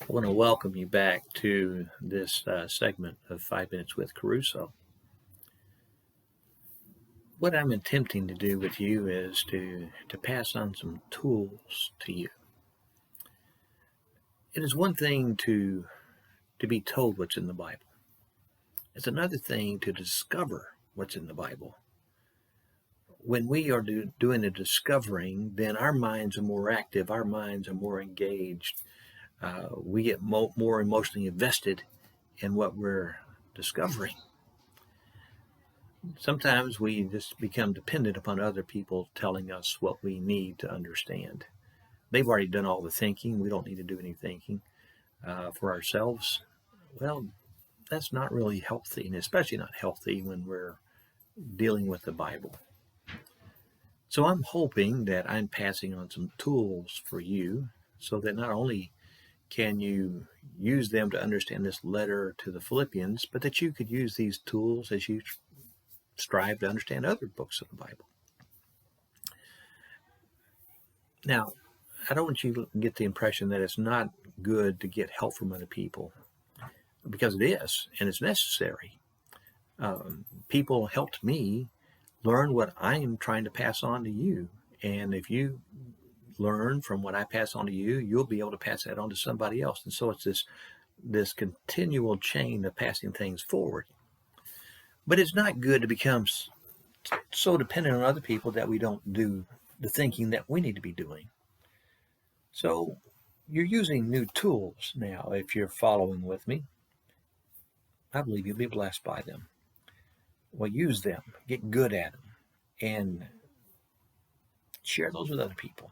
I want to welcome you back to this segment of 5 Minutes with KeRusso. What I'm attempting to do with you is to pass on some tools to you. It is one thing to be told what's in the Bible. It's another thing to discover what's in the Bible. When we are doing the discovering, then our minds are more active, our minds are more engaged. We get more emotionally invested in what we're discovering. Sometimes we just become dependent upon other people telling us what we need to understand. They've already done all the thinking. We don't need to do any thinking for ourselves. Well, that's not really healthy, and especially not healthy when we're dealing with the Bible. So I'm hoping that I'm passing on some tools for you so that not only can you use them to understand this letter to the Philippians, but that you could use these tools as you strive to understand other books of the Bible. Now, I don't want you to get the impression that it's not good to get help from other people, because it is, and it's necessary. People helped me learn what I'm trying to pass on to you. And if you learn from what I pass on to you, you'll be able to pass that on to somebody else. And so it's this continual chain of passing things forward. But it's not good to become so dependent on other people that we don't do the thinking that we need to be doing. So you're using new tools now if you're following with me. I believe you'll be blessed by them. Well, use them, get good at them, and share those with other people.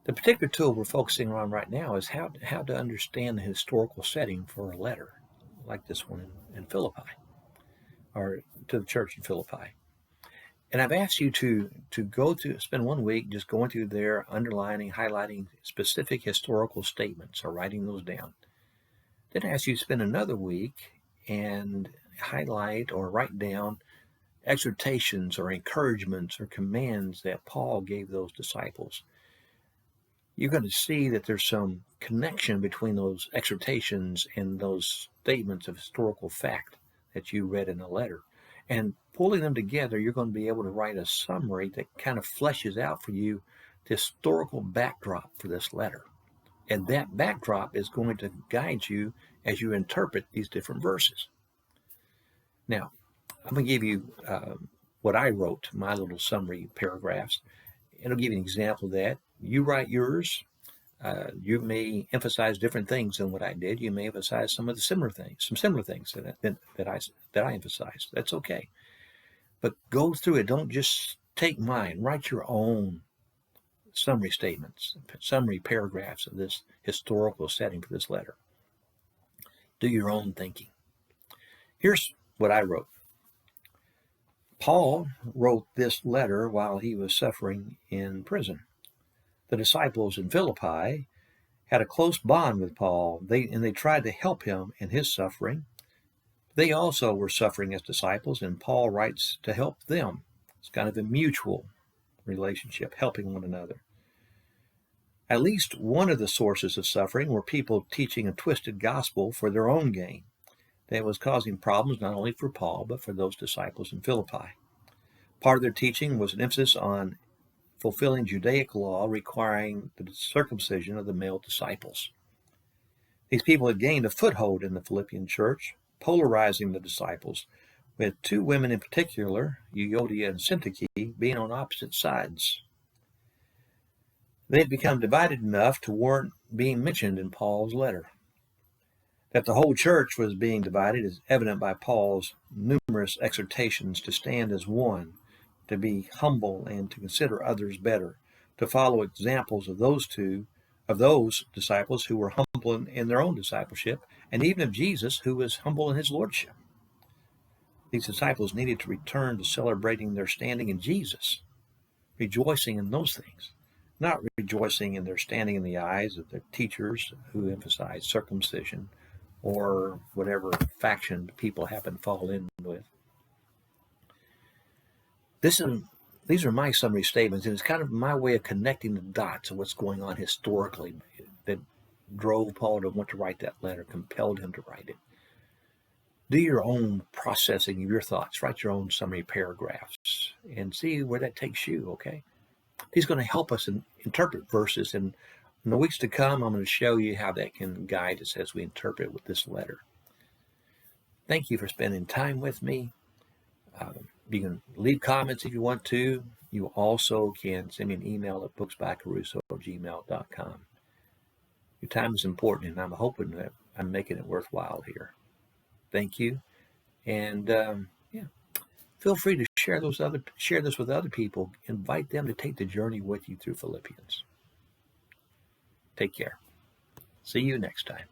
The particular tool we're focusing on right now is how to understand the historical setting for a letter like this one in Philippi, or to the church in Philippi. And I've asked you to spend 1 week just going through there, underlining, highlighting specific historical statements or writing those down. Then I ask you to spend another week and highlight or write down exhortations or encouragements or commands that Paul gave those disciples. You're going to see that there's some connection between those exhortations and those statements of historical fact that you read in the letter. And pulling them together, you're going to be able to write a summary that kind of fleshes out for you the historical backdrop for this letter. And that backdrop is going to guide you as you interpret these different verses. Now, I'm going to give you what I wrote, my little summary paragraphs. It'll give you an example of that. You write yours. You may emphasize different things than what I did. You may emphasize some similar things that I emphasized. That's okay. But go through it. Don't just take mine. Write your own summary statements, summary paragraphs of this historical setting for this letter. Do your own thinking. Here's what I wrote. Paul wrote this letter while he was suffering in prison. The disciples in Philippi had a close bond with Paul, and they tried to help him in his suffering. They also were suffering as disciples, and Paul writes to help them. It's kind of a mutual relationship, helping one another. At least one of the sources of suffering were people teaching a twisted gospel for their own gain. That was causing problems not only for Paul, but for those disciples in Philippi. Part of their teaching was an emphasis on fulfilling Judaic law requiring the circumcision of the male disciples. These people had gained a foothold in the Philippian church, polarizing the disciples, with two women in particular, Euodia and Syntyche, being on opposite sides. They had become divided enough to warrant being mentioned in Paul's letter. That the whole church was being divided is evident by Paul's numerous exhortations to stand as one, to be humble and to consider others better, to follow examples of those disciples who were humble in their own discipleship, and even of Jesus, who was humble in his lordship. These disciples needed to return to celebrating their standing in Jesus, rejoicing in those things, not rejoicing in their standing in the eyes of their teachers who emphasized circumcision or whatever faction people happen to fall in with. These are my summary statements, and it's kind of my way of connecting the dots of what's going on historically that drove Paul to want to write that letter, compelled him to write it. Do your own processing of your thoughts. Write your own summary paragraphs and see where that takes you, okay? He's going to help us interpret verses. And in the weeks to come, I'm going to show you how that can guide us as we interpret with this letter. Thank you for spending time with me. You can leave comments if you want to. You also can send me an email at booksbykerusso@gmail.com. Your time is important, and I'm hoping that I'm making it worthwhile here. Thank you. And feel free to share this with other people. Invite them to take the journey with you through Philippians. Take care. See you next time.